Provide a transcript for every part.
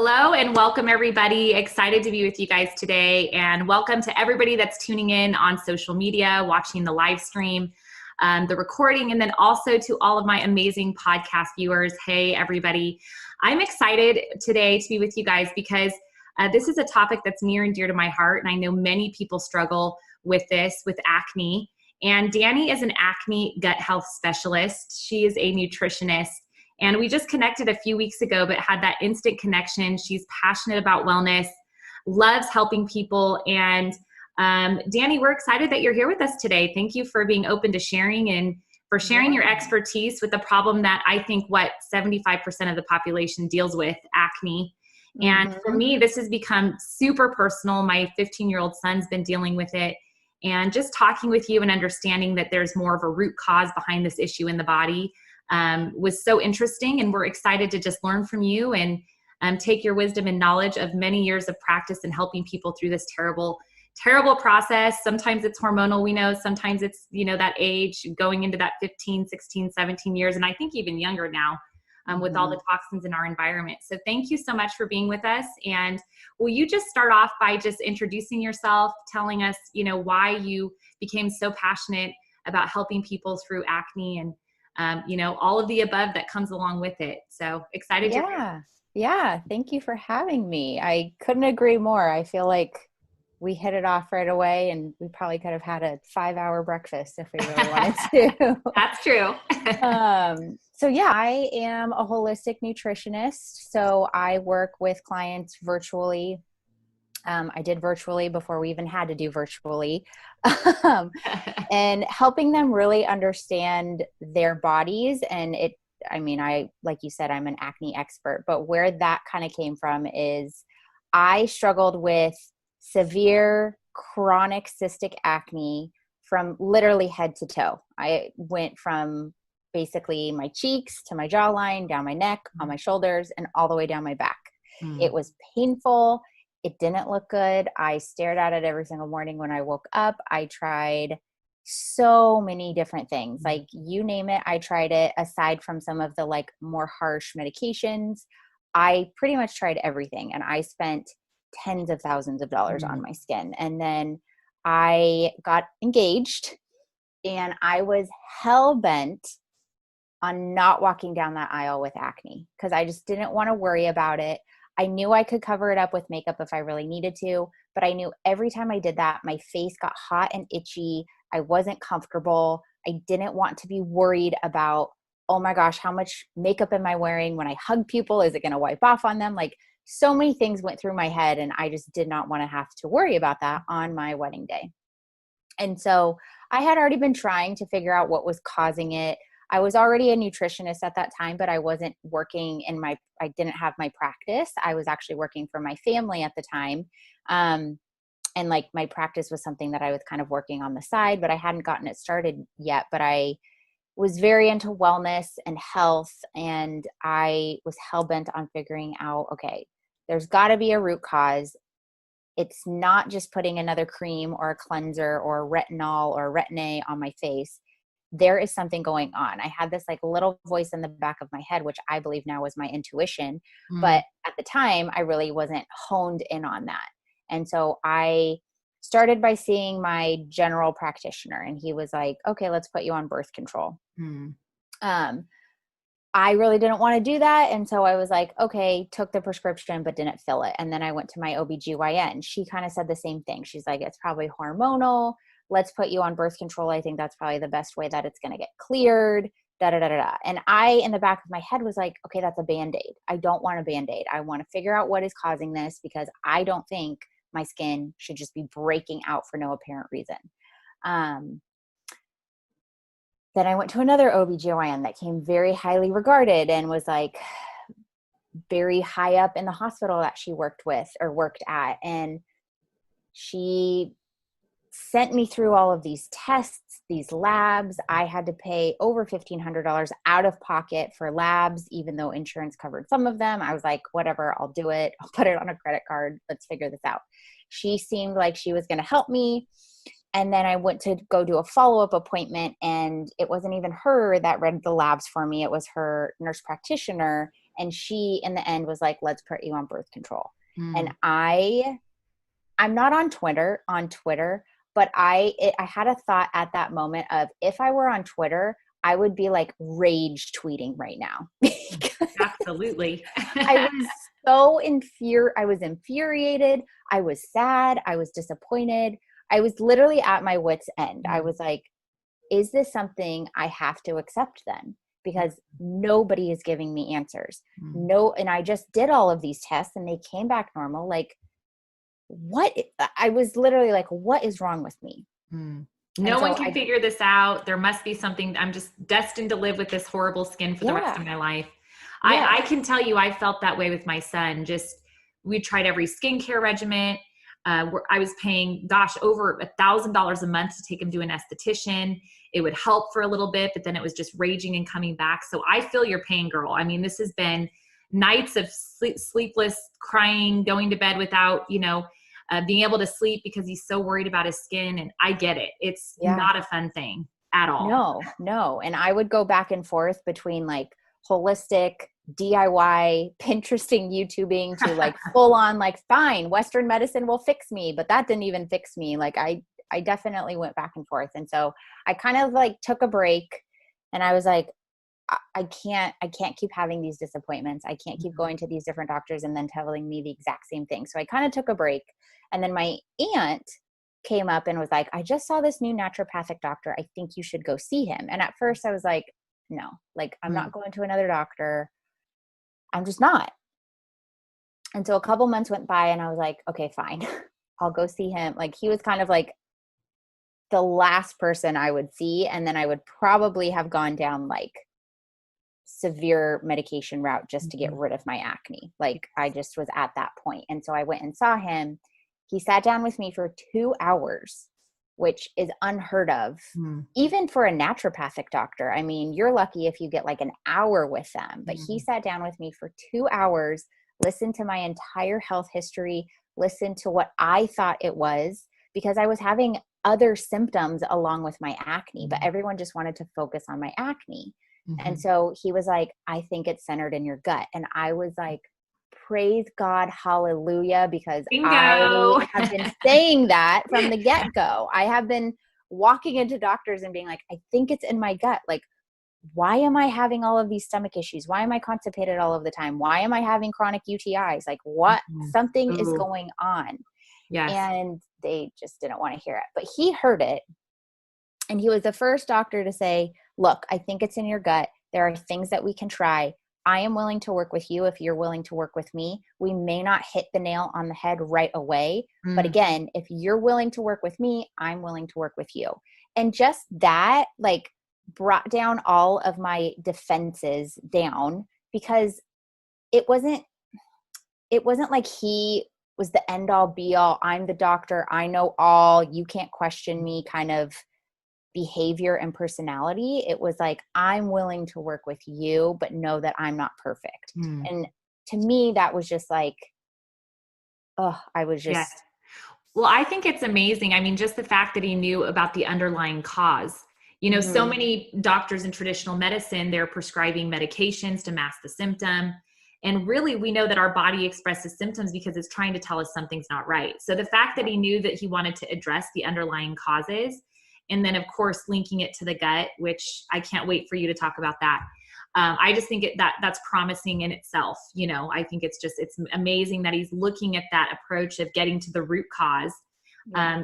Hello and welcome everybody. Excited to be with you guys today, and welcome to everybody that's tuning in on social media, watching the live stream, the recording, and then also to all of my amazing podcast viewers. Hey everybody. I'm excited today to be with you guys because this is a topic that's near and dear to my heart, and I know many people struggle with this, with acne. And Dani is an acne gut health specialist. She is a nutritionist. And we just connected a few weeks ago, but had that instant connection. She's passionate about wellness, loves helping people. And Dani, we're excited that you're here with us today. Thank you for being open to sharing and for sharing your expertise with the problem that I think 75% of the population deals with, acne. And for me, this has become super personal. My 15-year-old son's been dealing with it. And just talking with you and understanding that there's more of a root cause behind this issue in the body was so interesting, and we're excited to just learn from you and take your wisdom and knowledge of many years of practice in helping people through this terrible process. Sometimes it's hormonal, we know. Sometimes it's, that age going into that 15, 16, 17 years, and I think even younger now with all the toxins in our environment. So thank you so much for being with us. And will you just start off by just introducing yourself, telling us, why you became so passionate about helping people through acne and all of the above that comes along with it. So excited to. Yeah. Thank you for having me. I couldn't agree more. I feel like we hit it off right away, and we probably could have had a 5-hour breakfast if we really wanted to. That's true. So yeah, I am a holistic nutritionist. So I work with clients virtually. I did virtually before we even had to do virtually, and helping them really understand their bodies. And like you said, I'm an acne expert, but where that kind of came from is I struggled with severe chronic cystic acne from literally head to toe. I went from basically my cheeks to my jawline, down my neck, on my shoulders, and all the way down my back. It was painful. It didn't look good. I stared at it every single morning when I woke up. I tried so many different things. Like, you name it, I tried it. Aside from some of the more harsh medications, I pretty much tried everything. And I spent tens of thousands of dollars on my skin. And then I got engaged, and I was hell-bent on not walking down that aisle with acne because I just didn't want to worry about it. I knew I could cover it up with makeup if I really needed to, but I knew every time I did that, my face got hot and itchy. I wasn't comfortable. I didn't want to be worried about, oh my gosh, how much makeup am I wearing when I hug people? Is it going to wipe off on them? So many things went through my head, and I just did not want to have to worry about that on my wedding day. And so I had already been trying to figure out what was causing it. I was already a nutritionist at that time, but I wasn't working I didn't have my practice. I was actually working for my family at the time. And my practice was something that I was kind of working on the side, but I hadn't gotten it started yet. But I was very into wellness and health, and I was hell-bent on figuring out, okay, there's got to be a root cause. It's not just putting another cream or a cleanser or retinol or retin-A on my face. There is something going on. I had this little voice in the back of my head, which I believe now was my intuition. But at the time, I really wasn't honed in on that. And so I started by seeing my general practitioner, and he was like, okay, let's put you on birth control. I really didn't want to do that. And so I was like, okay, took the prescription, but didn't fill it. And then I went to my OBGYN. She kind of said the same thing. She's like, it's probably hormonal. Let's put you on birth control. I think that's probably the best way that it's going to get cleared, And I, in the back of my head, was like, okay, that's a Band-Aid. I don't want a Band-Aid. I want to figure out what is causing this, because I don't think my skin should just be breaking out for no apparent reason. Then I went to another OBGYN that came very highly regarded and was very high up in the hospital that she worked at. And she sent me through all of these tests, these labs. I had to pay over $1,500 out of pocket for labs, even though insurance covered some of them. I was like, whatever, I'll do it. I'll put it on a credit card. Let's figure this out. She seemed like she was going to help me. And then I went to go do a follow-up appointment, and it wasn't even her that read the labs for me. It was her nurse practitioner. And she, in the end, was like, let's put you on birth control. Mm. And I'm not on Twitter, but I had a thought at that moment of, if I were on Twitter, I would be like rage tweeting right now. Absolutely. I was I was infuriated. I was sad. I was disappointed. I was literally at my wit's end. I was like, is this something I have to accept then? Because nobody is giving me answers. No. And I just did all of these tests and they came back normal. Like, what? I was literally like, what is wrong with me? No one can figure this out. There must be something. I'm just destined to live with this horrible skin for the rest of my life. I can tell you, I felt that way with my son. We tried every skincare regimen. I was paying, over $1,000 a month to take him to an esthetician. It would help for a little bit, but then it was just raging and coming back. So I feel your pain, girl. I mean, this has been nights of sleepless, crying, going to bed without, being able to sleep because he's so worried about his skin. And I get it. It's not a fun thing at all. No. And I would go back and forth between like holistic, DIY, Pinteresting, YouTubing to like full on, like, fine, Western medicine will fix me, but that didn't even fix me. Like I definitely went back and forth. And so I kind of like took a break and I was like, I can't keep having these disappointments. I can't keep going to these different doctors and then telling me the exact same thing. So I kind of took a break. And then my aunt came up and was like, I just saw this new naturopathic doctor. I think you should go see him. And at first I was like, no, like, I'm not going to another doctor. I'm just not. And so a couple months went by and I was like, okay, fine. I'll go see him. Like, he was kind of like the last person I would see. And then I would probably have gone down like severe medication route just to get rid of my acne. Like, I just was at that point. And so I went and saw him. He sat down with me for 2 hours, which is unheard of, even for a naturopathic doctor. I mean, you're lucky if you get like an hour with them, but he sat down with me for 2 hours, listened to my entire health history, listened to what I thought it was, because I was having other symptoms along with my acne, but everyone just wanted to focus on my acne. And so he was like, I think it's centered in your gut. And I was like, praise God, hallelujah, because Bingo. I have been saying that from the get-go. I have been walking into doctors and being like, I think it's in my gut. Like, why am I having all of these stomach issues? Why am I constipated all of the time? Why am I having chronic UTIs? Like, what? Something is going on. Yes. And they just didn't want to hear it. But he heard it. And he was the first doctor to say, look, I think it's in your gut. There are things that we can try. I am willing to work with you if you're willing to work with me. We may not hit the nail on the head right away. But again, if you're willing to work with me, I'm willing to work with you. And just that, like, brought down all of my defenses down, because it wasn't like he was the end all be all. I'm the doctor. I know all. You can't question me kind of behavior and personality. It was like, I'm willing to work with you, but know that I'm not perfect. And to me, that was just like, I was just. Yes. Well, I think it's amazing. I mean, just the fact that he knew about the underlying cause. So many doctors in traditional medicine, they're prescribing medications to mask the symptom. And really, we know that our body expresses symptoms because it's trying to tell us something's not right. So the fact that he knew that he wanted to address the underlying causes, and then, of course, linking it to the gut, which I can't wait for you to talk about that. I just think that's promising in itself. I think it's amazing that he's looking at that approach of getting to the root cause,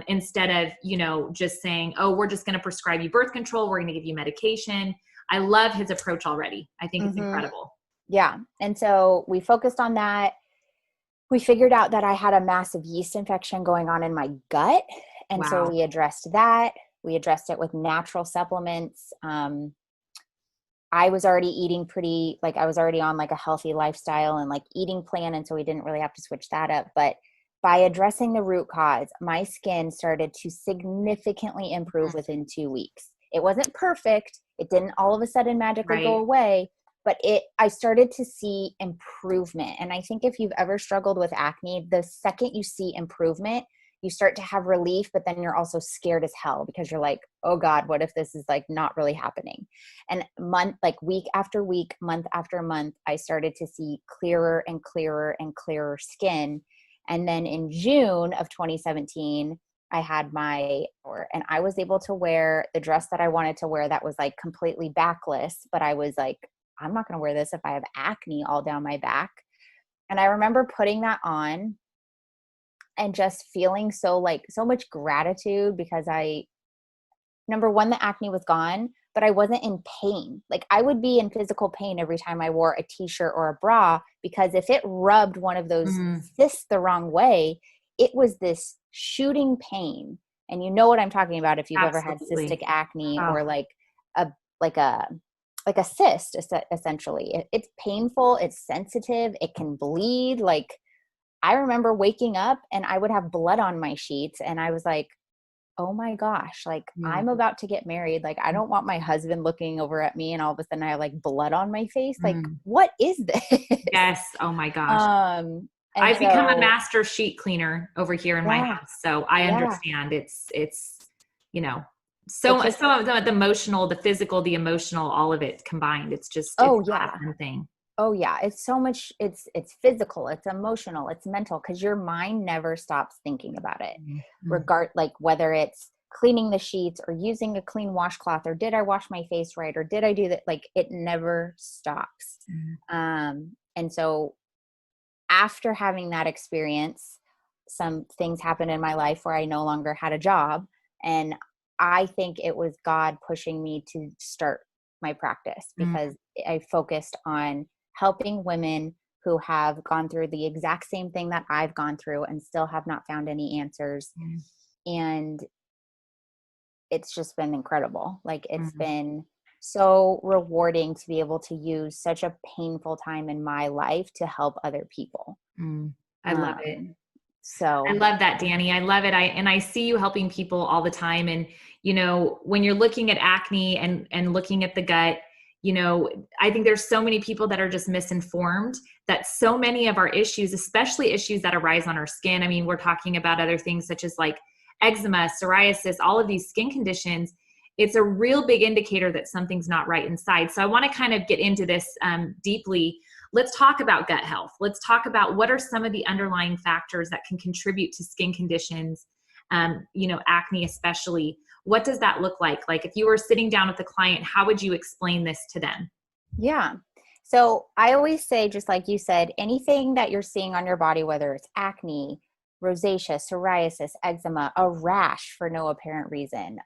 instead of, just saying, oh, we're just going to prescribe you birth control. We're going to give you medication. I love his approach already. I think it's incredible. Yeah. And so we focused on that. We figured out that I had a massive yeast infection going on in my gut. And so we addressed that. We addressed it with natural supplements. I was already eating I was already on like a healthy lifestyle and like eating plan. And so we didn't really have to switch that up. But by addressing the root cause, my skin started to significantly improve within 2 weeks. It wasn't perfect. It didn't all of a sudden magically go away, but I started to see improvement. And I think if you've ever struggled with acne, the second you see improvement, you start to have relief, but then you're also scared as hell because you're like, oh God, what if this is like not really happening? And week after week, month after month, I started to see clearer and clearer and clearer skin. And then in June of 2017, I had and I was able to wear the dress that I wanted to wear that was like completely backless, but I was like, I'm not going to wear this if I have acne all down my back. And I remember putting that on and just feeling so much gratitude because number one, the acne was gone, but I wasn't in pain. Like I would be in physical pain every time I wore a t-shirt or a bra, because if it rubbed one of those cysts the wrong way, it was this shooting pain. And you know what I'm talking about if you've ever had cystic acne or like a cyst, essentially. It's painful. It's sensitive. It can bleed. Like I remember waking up and I would have blood on my sheets and I was like, oh my gosh, like I'm about to get married. Like I don't want my husband looking over at me and all of a sudden I have like blood on my face. Like what is this? Yes. Oh my gosh. I've become a master sheet cleaner over here in my house. So I understand it's, so the emotional, the physical, the emotional, all of it combined. It's just, it's not a fun thing. Oh yeah. It's so much, it's physical, it's emotional, it's mental, because your mind never stops thinking about it. Like whether it's cleaning the sheets or using a clean washcloth, or did I wash my face right? Or did I do that? Like it never stops. And so after having that experience, some things happened in my life where I no longer had a job. And I think it was God pushing me to start my practice because I focused on helping women who have gone through the exact same thing that I've gone through and still have not found any answers. And it's just been incredible. Like it's been so rewarding to be able to use such a painful time in my life to help other people. I love it. So I love that, Dani. I love it. I see you helping people all the time. And, when you're looking at acne and looking at the gut, I think there's so many people that are just misinformed that so many of our issues, especially issues that arise on our skin. I mean, we're talking about other things such as like eczema, psoriasis, all of these skin conditions. It's a real big indicator that something's not right inside. So I want to kind of get into this deeply. Let's talk about gut health. Let's talk about what are some of the underlying factors that can contribute to skin conditions, acne especially. What does that look like? Like if you were sitting down with a client, how would you explain this to them? Yeah. So I always say, just like you said, anything that you're seeing on your body, whether it's acne, rosacea, psoriasis, eczema, a rash for no apparent reason,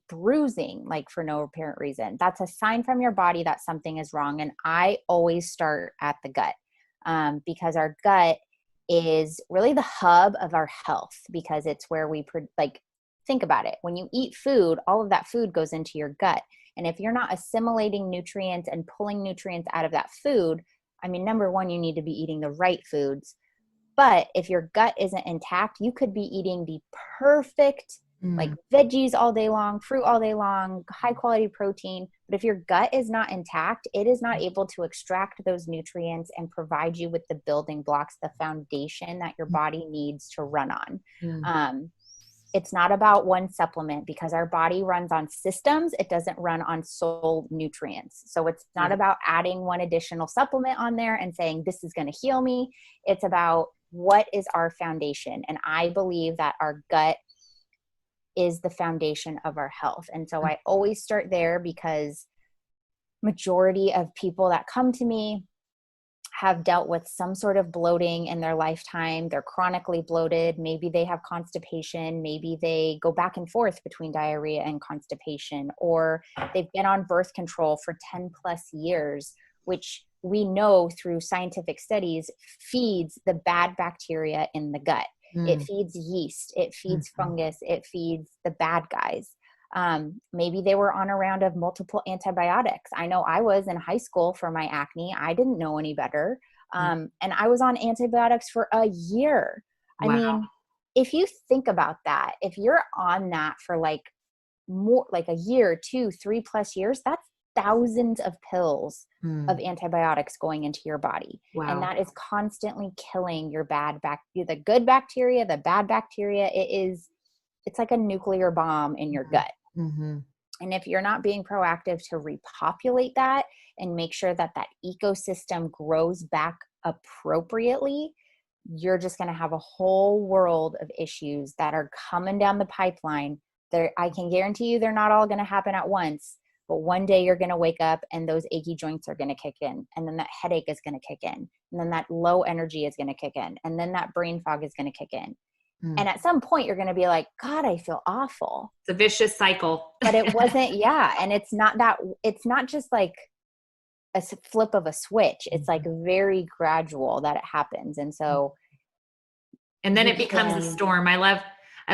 bruising, like for no apparent reason, that's a sign from your body that something is wrong. And I always start at the gut because our gut is really the hub of our health, because it's where we think about it. When you eat food, all of that food goes into your gut. And if you're not assimilating nutrients and pulling nutrients out of that food, I mean, number one, you need to be eating the right foods. But if your gut isn't intact, you could be eating the perfect, like veggies all day long, fruit all day long, high quality protein. But if your gut is not intact, it is not able to extract those nutrients and provide you with the building blocks, the foundation that your body needs to run on. It's not about one supplement, because our body runs on systems. It doesn't run on sole nutrients. So it's not about adding one additional supplement on there and saying, this is going to heal me. It's about what is our foundation. And I believe that our gut is the foundation of our health. And so I always start there, because majority of people that come to me have dealt with some sort of bloating in their lifetime. They're chronically bloated. Maybe they have constipation. Maybe they go back and forth between diarrhea and constipation, or they've been on birth control for 10 plus years, which we know through scientific studies feeds the bad bacteria in the gut. It feeds yeast. It feeds fungus. It feeds the bad guys. Maybe they were on a round of multiple antibiotics. I know I was in high school for my acne. I didn't know any better. And I was on antibiotics for a year. Wow. I mean, if you think about that, if you're on that for like more, like a year, 2, 3+ years, thousands of pills Mm. of antibiotics going into your body. And Wow. that is constantly killing your the good bacteria, the bad bacteria. It's like a nuclear bomb in your gut. Mm-hmm. And if you're not being proactive to repopulate that and make sure that that ecosystem grows back appropriately, you're just going to have a whole world of issues that are coming down the pipeline. I can guarantee you they're not all going to happen at once, but one day you're going to wake up and those achy joints are going to kick in. And then that headache is going to kick in. And then that low energy is going to kick in. And then that brain fog is going to kick in. Mm. And at some point you're going to be like, God, I feel awful. It's a vicious cycle. But it wasn't, yeah. And it's not just like a flip of a switch. It's like very gradual that it happens. And so. And then it becomes a storm. I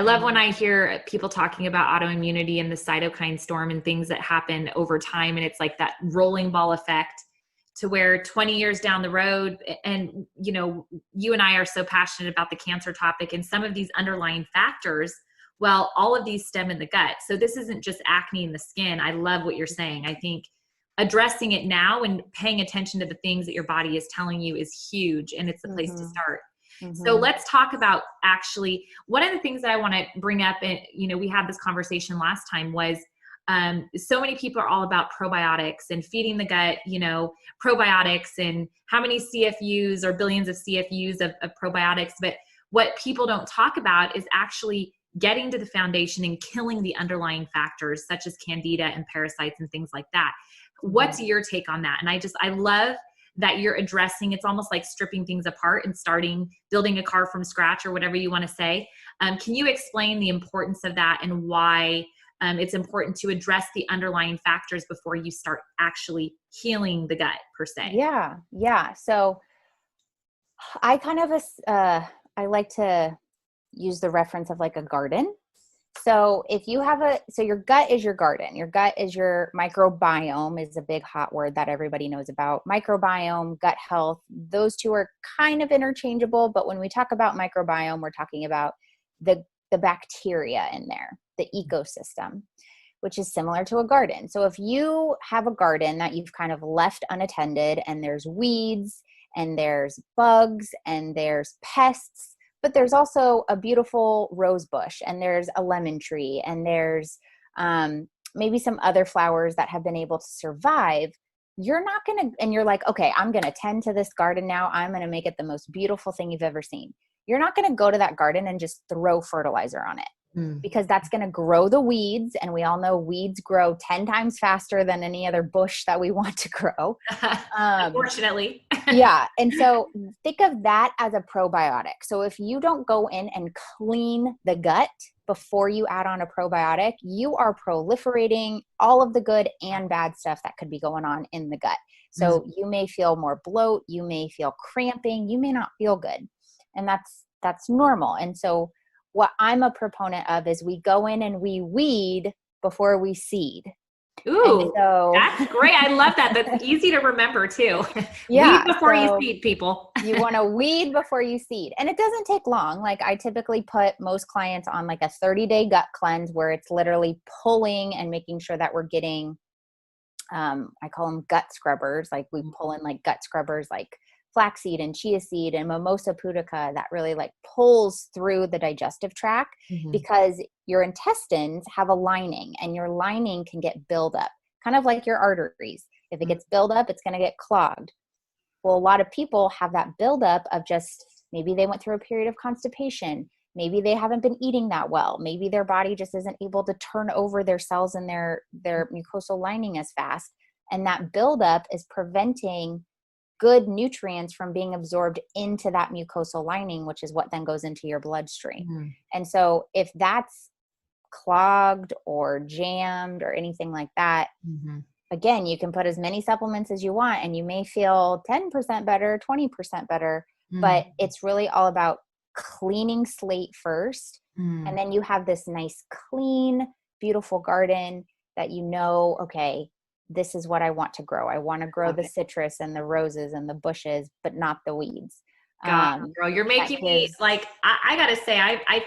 love when I hear people talking about autoimmunity and the cytokine storm and things that happen over time. And it's like that rolling ball effect to where 20 years down the road, and you and I are so passionate about the cancer topic and some of these underlying factors. Well, all of these stem in the gut. So this isn't just acne in the skin. I love what you're saying. I think addressing it now and paying attention to the things that your body is telling you is huge. And it's the place to start. So let's talk about actually one of the things that I want to bring up. And, we had this conversation last time was so many people are all about probiotics and feeding the gut, probiotics and how many CFUs or billions of CFUs of probiotics. But what people don't talk about is actually getting to the foundation and killing the underlying factors such as candida and parasites and things like that. What's your take on that? And I love that you're addressing, it's almost like stripping things apart and building a car from scratch or whatever you want to say. Can you explain the importance of that and why it's important to address the underlying factors before you start actually healing the gut per se? Yeah. So I kind of, I like to use the reference of like a garden. So if you have your gut is your garden. Your gut is your microbiome is a big hot word that everybody knows about. Microbiome, gut health, those two are kind of interchangeable. But when we talk about microbiome, we're talking about the bacteria in there, the ecosystem, which is similar to a garden. So if you have a garden that you've kind of left unattended and there's weeds and there's bugs and there's pests, but there's also a beautiful rose bush and there's a lemon tree and there's maybe some other flowers that have been able to survive. You're not going to, and you're like, okay, I'm going to tend to this garden now. I'm going to make it the most beautiful thing you've ever seen. You're not going to go to that garden and just throw fertilizer on it because that's going to grow the weeds. And we all know weeds grow 10 times faster than any other bush that we want to grow. Unfortunately. Yeah. And so think of that as a probiotic. So if you don't go in and clean the gut before you add on a probiotic, you are proliferating all of the good and bad stuff that could be going on in the gut. So you may feel more bloat, you may feel cramping, you may not feel good. And that's normal. And so what I'm a proponent of is we go in and we weed before we seed. Ooh, that's great. I love that. That's easy to remember too. Yeah. Weed before you seed, people. You want to weed before you seed. And it doesn't take long. Like I typically put most clients on like a 30-day gut cleanse where it's literally pulling and making sure that we're getting, I call them gut scrubbers. Like we pull in like gut scrubbers, like flaxseed and chia seed and mimosa pudica that really like pulls through the digestive tract because your intestines have a lining and your lining can get built up, kind of like your arteries. If it gets built up, it's going to get clogged. Well, a lot of people have that buildup of just maybe they went through a period of constipation. Maybe they haven't been eating that well. Maybe their body just isn't able to turn over their cells in their mucosal lining as fast. And that buildup is preventing good nutrients from being absorbed into that mucosal lining, which is what then goes into your bloodstream. And so if that's clogged or jammed or anything like that, again, you can put as many supplements as you want and you may feel 10% better, 20% better, but it's really all about cleaning slate first. And then you have this nice, clean, beautiful garden that okay, this is what I want to grow. I want to grow the citrus and the roses and the bushes, but not the weeds. God, girl, you're making me like, I got to say, I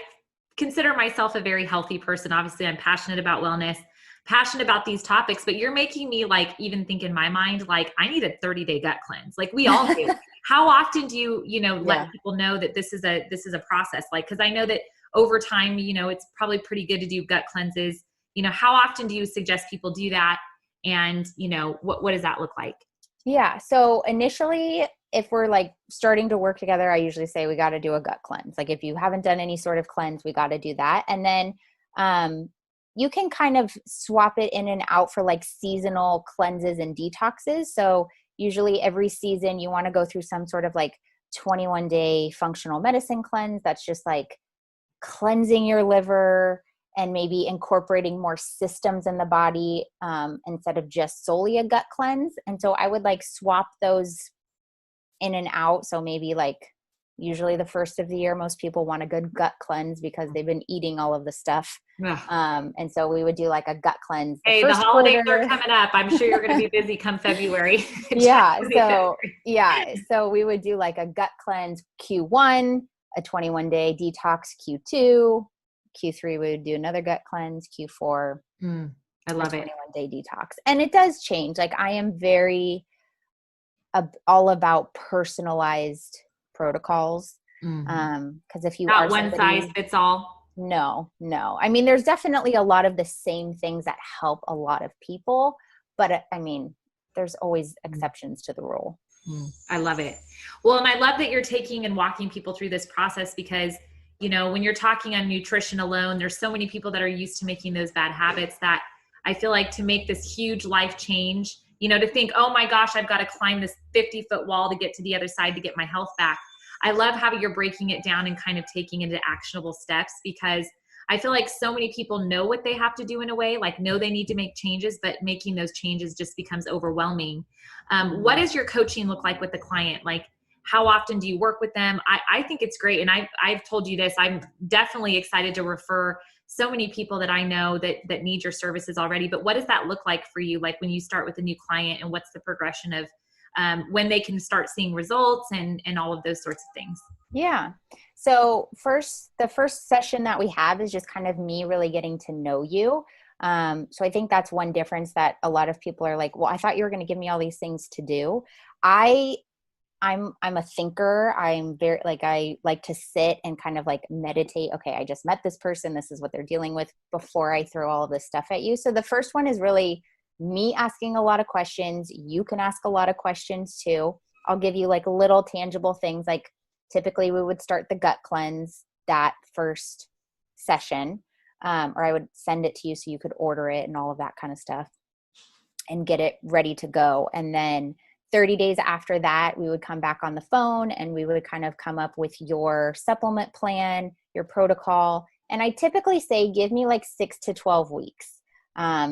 consider myself a very healthy person. Obviously I'm passionate about wellness. passionate about these topics, but you're making me like even think in my mind, like I need a 30-day gut cleanse. Like we all do. How often do you let people know that this is a process? Like, cause I know that over time, it's probably pretty good to do gut cleanses. How often do you suggest people do that? And what does that look like? Yeah. So initially, if we're like starting to work together, I usually say we got to do a gut cleanse. Like if you haven't done any sort of cleanse, we got to do that. And then you can kind of swap it in and out for like seasonal cleanses and detoxes. So usually every season you want to go through some sort of like 21-day functional medicine cleanse. That's just like cleansing your liver and maybe incorporating more systems in the body instead of just solely a gut cleanse. And so I would like swap those in and out. So maybe like usually the first of the year, most people want a good gut cleanse because they've been eating all of the stuff. And so we would do like a gut cleanse. The holidays are coming up. I'm sure you're going to be busy come February. So we would do like a gut cleanse Q1, a 21-day detox Q2, Q3 we would do another gut cleanse, Q4 I love it, 21-day detox. And it does change. Like I am very all about personalized protocols. Because if you not are one size fits all. No. I mean, there's definitely a lot of the same things that help a lot of people, but I mean, there's always exceptions to the rule. I love it. Well, and I love that you're taking and walking people through this process because, when you're talking on nutrition alone, there's so many people that are used to making those bad habits that I feel like to make this huge life change, to think, oh my gosh, I've got to climb this 50-foot wall to get to the other side to get my health back. I love how you're breaking it down and kind of taking it into actionable steps because I feel like so many people know what they have to do in a way, like know they need to make changes, but making those changes just becomes overwhelming. What does your coaching look like with the client? Like, how often do you work with them? I think it's great. And I've told you this, I'm definitely excited to refer so many people that I know that need your services already. But what does that look like for you? Like when you start with a new client and what's the progression of when they can start seeing results and all of those sorts of things? Yeah. So the first session that we have is just kind of me really getting to know you. So I think that's one difference that a lot of people are like, well, I thought you were going to give me all these things to do. I'm a thinker. I'm very I like to sit and kind of like meditate. Okay, I just met this person. This is what they're dealing with before I throw all of this stuff at you. So the first one is really me asking a lot of questions. You can ask a lot of questions too. I'll give you like little tangible things. Like typically we would start the gut cleanse that first session, or I would send it to you so you could order it and all of that kind of stuff and get it ready to go. And then 30 days after that, we would come back on the phone and we would kind of come up with your supplement plan, your protocol. And I typically say, give me like 6 to 12 weeks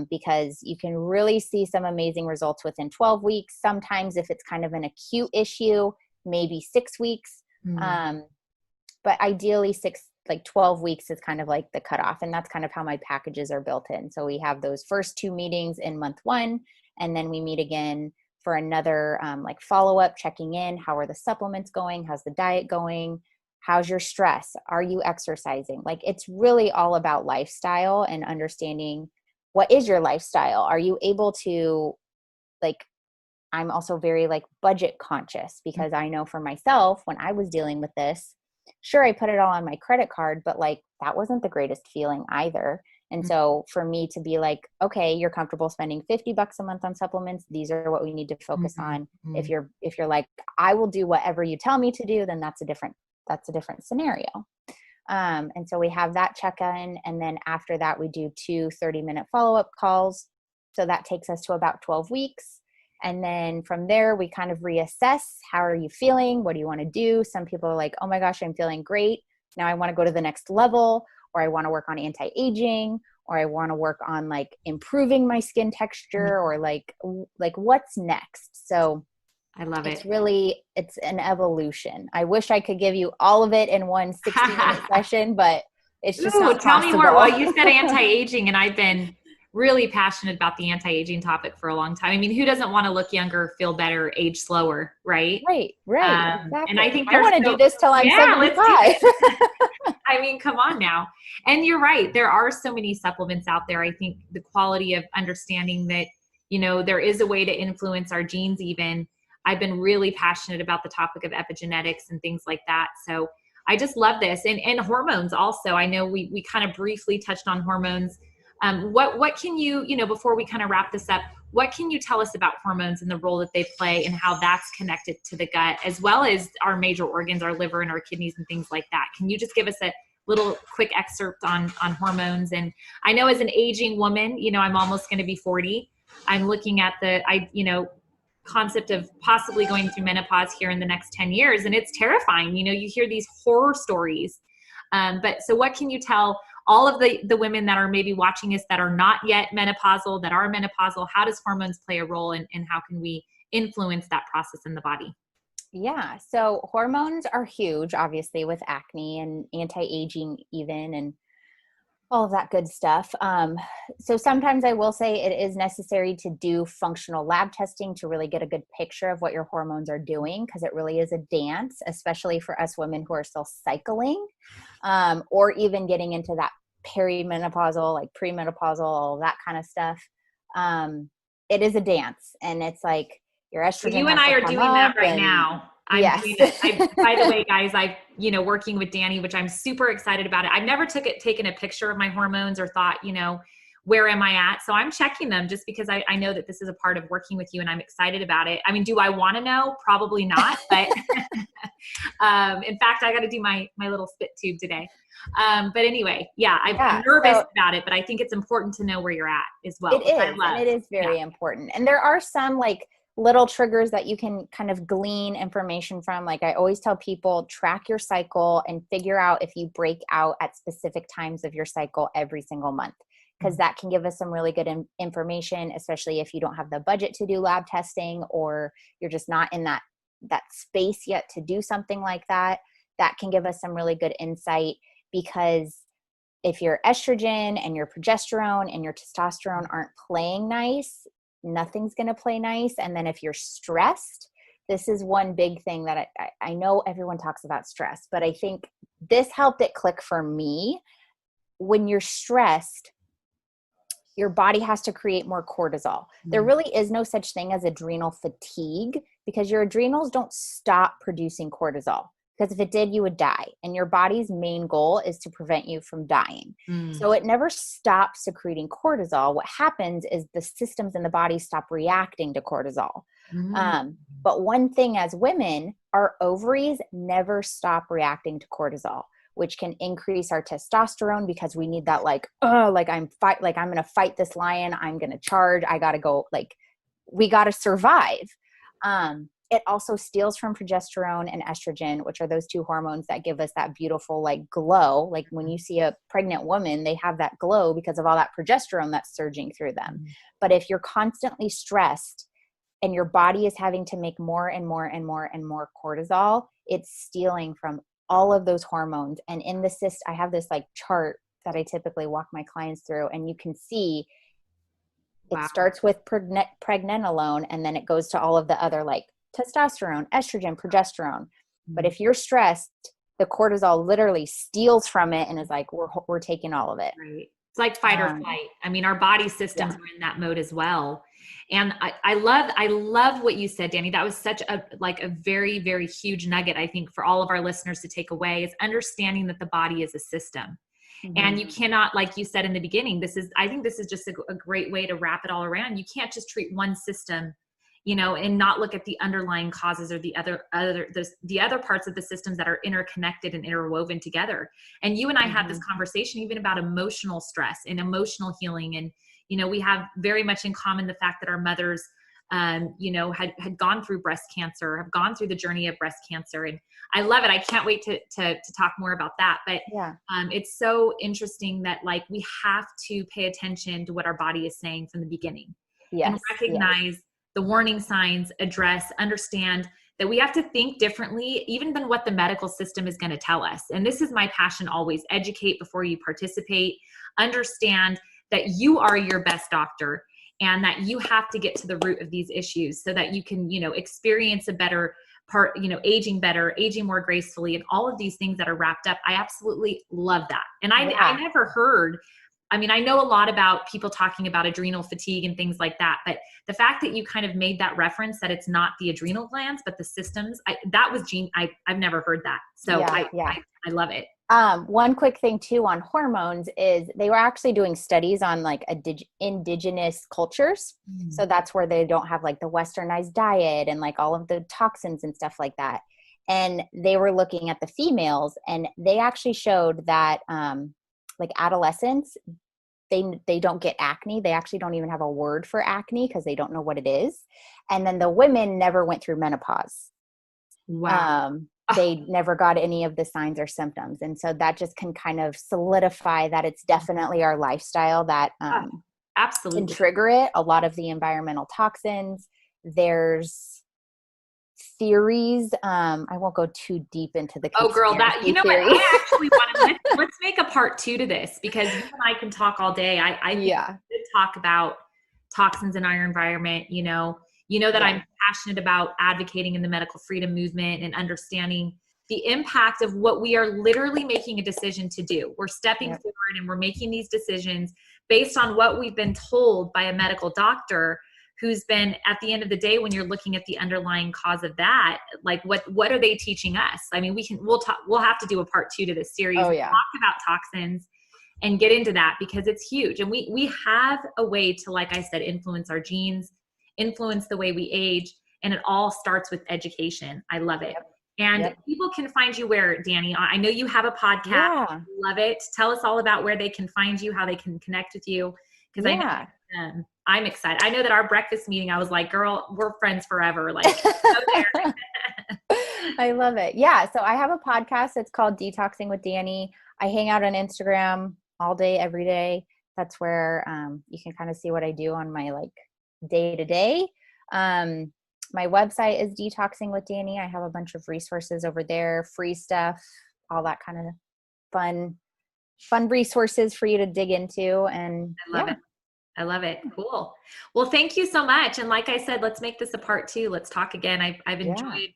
because you can really see some amazing results within 12 weeks. Sometimes if it's kind of an acute issue, maybe 6 weeks. But ideally 12 weeks is kind of like the cutoff. And that's kind of how my packages are built in. So we have those first 2 meetings in month 1, and then we meet again for another follow-up, checking in. How are the supplements going? How's the diet going? How's your stress? Are you exercising? Like it's really all about lifestyle and understanding what is your lifestyle. Are you able to I'm also very budget conscious because I know for myself when I was dealing with this, sure, I put it all on my credit card, but that wasn't the greatest feeling either. And so for me to be like, okay, you're comfortable spending $50 a month on supplements. These are what we need to focus on. If you're like, I will do whatever you tell me to do, then that's a different scenario. And so we have that check-in. And then after that, we do 2 30-minute follow-up calls. So that takes us to about 12 weeks. And then from there, we kind of reassess. How are you feeling? What do you want to do? Some people are like, oh my gosh, I'm feeling great. Now I want to go to the next level, or I want to work on anti-aging, or I want to work on improving my skin texture, or what's next. So I love it. It's an evolution. I wish I could give you all of it in one 60-minute session, but it's just not possible. Tell me more. Well, you said anti-aging, and I've been really passionate about the anti-aging topic for a long time. I mean, who doesn't want to look younger, feel better, age slower, right? Right. Exactly. And I think I want to do this till I'm 75. I mean, come on now. And you're right. There are so many supplements out there. I think the quality of understanding that, there is a way to influence our genes even. I've been really passionate about the topic of epigenetics and things like that. So I just love this. And hormones also. I know we kind of briefly touched on hormones. What can you, before we kind of wrap this up, what can you tell us about hormones and the role that they play and how that's connected to the gut, as well as our major organs, our liver and our kidneys and things like that? Can you just give us a little quick excerpt on hormones? And I know as an aging woman, I'm almost going to be 40. I'm looking at concept of possibly going through menopause here in the next 10 years. And it's terrifying. You hear these horror stories. But so what can you tell all of the women that are maybe watching us that are not yet menopausal, that are menopausal? How does hormones play a role, and how can we influence that process in the body? Yeah. So hormones are huge, obviously, with acne and anti-aging even, and all of that good stuff. So sometimes I will say it is necessary to do functional lab testing to really get a good picture of what your hormones are doing, because it really is a dance, especially for us women who are still cycling, or even getting into that perimenopausal, like premenopausal, all that kind of stuff. It is a dance, and it's like your estrogen. So you and I are doing that right now. Yes. Doing it. By the way, guys, working with Dani, which I'm super excited about it. I've never taken a picture of my hormones or thought, where am I at? So I'm checking them just because I know that this is a part of working with you, and I'm excited about it. I mean, do I want to know? Probably not, but in fact, I got to do my little spit tube today. But anyway, I'm nervous about it, but I think it's important to know where you're at as well. It is, and it is very important. And there are some little triggers that you can kind of glean information from. Like I always tell people, track your cycle and figure out if you break out at specific times of your cycle every single month, because that can give us some really good information, especially if you don't have the budget to do lab testing, or you're just not in that space yet to do something like that. That can give us some really good insight, because if your estrogen and your progesterone and your testosterone aren't playing nice, nothing's going to play nice. And then if you're stressed, this is one big thing that I know everyone talks about stress, but I think this helped it click for me. When you're stressed, your body has to create more cortisol. There really is no such thing as adrenal fatigue, because your adrenals don't stop producing cortisol. Because if it did, you would die. And your body's main goal is to prevent you from dying. So it never stops secreting cortisol. What happens is the systems in the body stop reacting to cortisol. But one thing as women, our ovaries never stop reacting to cortisol, which can increase our testosterone, because we need that I'm going to fight this lion. I'm going to charge. I got to go, we got to survive. It also steals from progesterone and estrogen, which are those two hormones that give us that beautiful glow. Like when you see a pregnant woman, they have that glow because of all that progesterone that's surging through them. But if you're constantly stressed and your body is having to make more and more and more and more cortisol, it's stealing from all of those hormones. And in the I have this chart that I typically walk my clients through, and you can see it starts with pregnenolone, and then it goes to all of the other testosterone, estrogen, progesterone. But if you're stressed, the cortisol literally steals from it and is we're taking all of it. Right. It's like fight or flight. I mean, our body systems are in that mode as well. And I love what you said, Dani. That was such a very, very huge nugget, I think, for all of our listeners to take away, is understanding that the body is a system. And you cannot, like you said in the beginning, I think this is just a great way to wrap it all around. You can't just treat one system, and not look at the underlying causes or the other parts of the systems that are interconnected and interwoven together. And you and I had this conversation even about emotional stress and emotional healing. And, we have very much in common the fact that our mothers, had gone through breast cancer, have gone through the journey of breast cancer. And I love it. I can't wait to talk more about that. But it's so interesting that we have to pay attention to what our body is saying from the beginning, and recognize the warning signs, understand that we have to think differently even than what the medical system is going to tell us. And this is my passion always: educate before you participate. Understand that you are your best doctor, and that you have to get to the root of these issues so that you can, experience a better aging better, aging more gracefully, and all of these things that are wrapped up. I absolutely love that. And I never heard, I know a lot about people talking about adrenal fatigue and things like that, but the fact that you kind of made that reference that it's not the adrenal glands, but the systems, I've never heard that. So I love it. One quick thing too on hormones is they were actually doing studies on like indigenous cultures. Mm. So that's where they don't have like the westernized diet and like all of the toxins and stuff like that. And they were looking at the females, and they actually showed that like adolescents, they don't get acne. They actually don't even have a word for acne because they don't know what it is. And then the women never went through menopause. Wow. They never got any of the signs or symptoms. And so that just can kind of solidify that it's definitely our lifestyle that absolutely can trigger it. A lot of the environmental toxins, there's theories. I won't go too deep into the conspiracy girl, that, you know theories. what, I actually want to, let's make a part 2 to this, because you and I can talk all day. I think we could talk about toxins in our environment, that I'm passionate about advocating in the medical freedom movement and understanding the impact of what we are literally making a decision to do. We're stepping forward and we're making these decisions based on what we've been told by a medical doctor who's been, at the end of the day, when you're looking at the underlying cause of that, like what are they teaching us? We'll have to do a part 2 to this series. Oh, yeah. Talk about toxins and get into that because it's huge. And we have a way to, like I said, influence our genes, influence the way we age, and it all starts with education. I love it. And people can find you where, Dani? I know you have a podcast. Yeah. Love it. Tell us all about where they can find you, how they can connect with you. Because I know I'm excited. I know that our breakfast meeting, I was like, girl, we're friends forever. Like, I love it. Yeah. So I have a podcast. It's called Detoxing with Dani. I hang out on Instagram all day, every day. That's where you can kind of see what I do on my day to day. My website is Detoxing with Dani. I have a bunch of resources over there, free stuff, all that kind of fun resources for you to dig into. And I love it. Cool. Well, thank you so much. And like I said, let's make this a part 2. Let's talk again. I've enjoyed,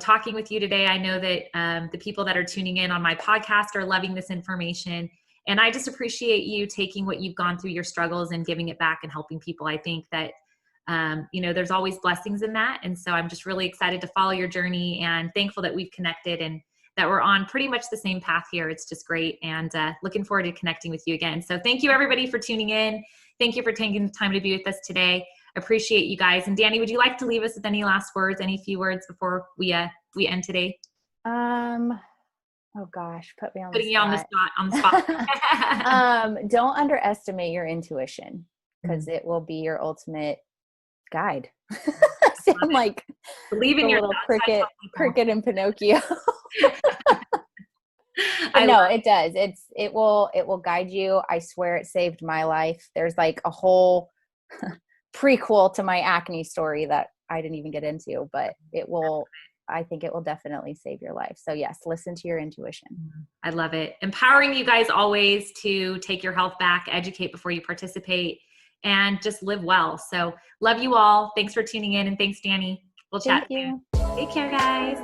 talking with you today. I know that the people that are tuning in on my podcast are loving this information. And I just appreciate you taking what you've gone through, your struggles, and giving it back and helping people. I think that, there's always blessings in that. And so I'm just really excited to follow your journey and thankful that we've connected and that we're on pretty much the same path here. It's just great. And looking forward to connecting with you again. So thank you everybody for tuning in. Thank you for taking the time to be with us today. Appreciate you guys. And Dani, would you like to leave us with any last words, any few words before we end today? Oh gosh, Putting you on the spot. Don't underestimate your intuition because it will be your ultimate guide. I'm like believe in your little cricket and Pinocchio. I know it does. It will guide you. I swear it saved my life. There's like a whole prequel to my acne story that I didn't even get into, but I think it will definitely save your life. So yes, listen to your intuition. I love it. Empowering you guys always to take your health back, educate before you participate, and just live well. So love you all. Thanks for tuning in, and thanks, Dani. We'll chat soon. Take care, guys.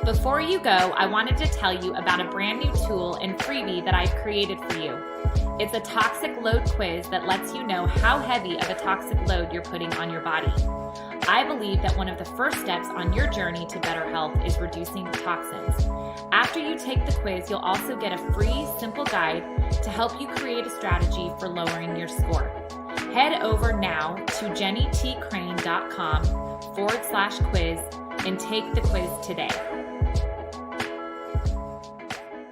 Before you go, I wanted to tell you about a brand new tool and freebie that I've created for you. It's a toxic load quiz that lets you know how heavy of a toxic load you're putting on your body. I believe that one of the first steps on your journey to better health is reducing toxins. After you take the quiz, you'll also get a free, simple guide to help you create a strategy for lowering your score. Head over now to jennytcrane.com/quiz and take the quiz today.